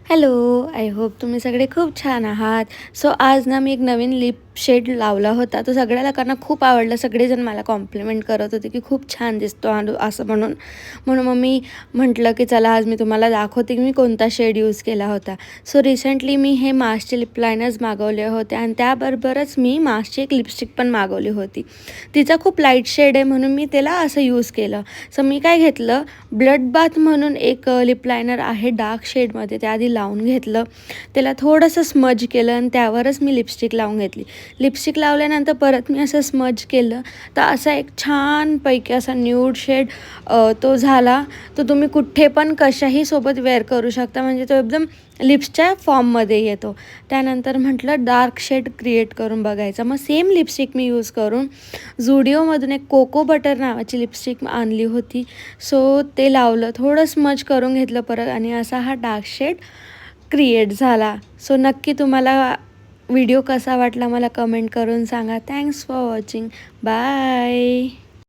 Hello, I hope तुम्ही सगळे खूप छान आहात. सो आज ना मी एक नवीन लिप शेड लावला होता. तो सगळ्या लोकांना खूप आवडला. सगळेजण मला कॉम्प्लिमेंट करत होते की खूप छान दिसतो असं म्हणून. म्हणून मग मी म्हटलं की चला आज मी तुम्हाला दाखवते की मी कोणता शेड यूज केला होता. सो रिसेंटली मी हे मार्सचे लिप लायनर्स मागवले होते आणि त्याबरोबरच मी मार्सची एक लिपस्टिक पण मागवली होती. तिचा खूप लाईट शेड आहे म्हणून मी त्याला असं यूज केलं. सो मी काय घेतलं, ब्लड बाथ म्हणून एक लिप लायनर आहे डार्क शेडमध्ये, ते आधी लावून घेतलं. त्याला थोडंसं स्मज केलं आणि त्यावरच मी लिपस्टिक लावून घेतली. लिपस्टिक लावल्यानंतर परत मी असं स्मज केलं तर असा एक छानपैकी असा न्यूड शेड तो झाला. तो तुम्ही कुठे पण कशाही सोबत वेअर करू शकता, म्हणजे तो एकदम लिप्सच्या फॉर्ममध्ये येतो. त्यानंतर म्हटलं डार्क शेड क्रिएट करून बघायचा. मग सेम लिपस्टिक मी यूज करून झुडिओमधून एक कोको बटर नावाची लिपस्टिक आणली होती. सो ते लावलं, थोडं स्मज करून घेतलं परत आणि असा हा डार्क शेड क्रिएट झाला. सो नक्की तुम्हाला व्हिडिओ कसा वाटला मला कमेंट करून सांगा. Thanks for watching. बाय.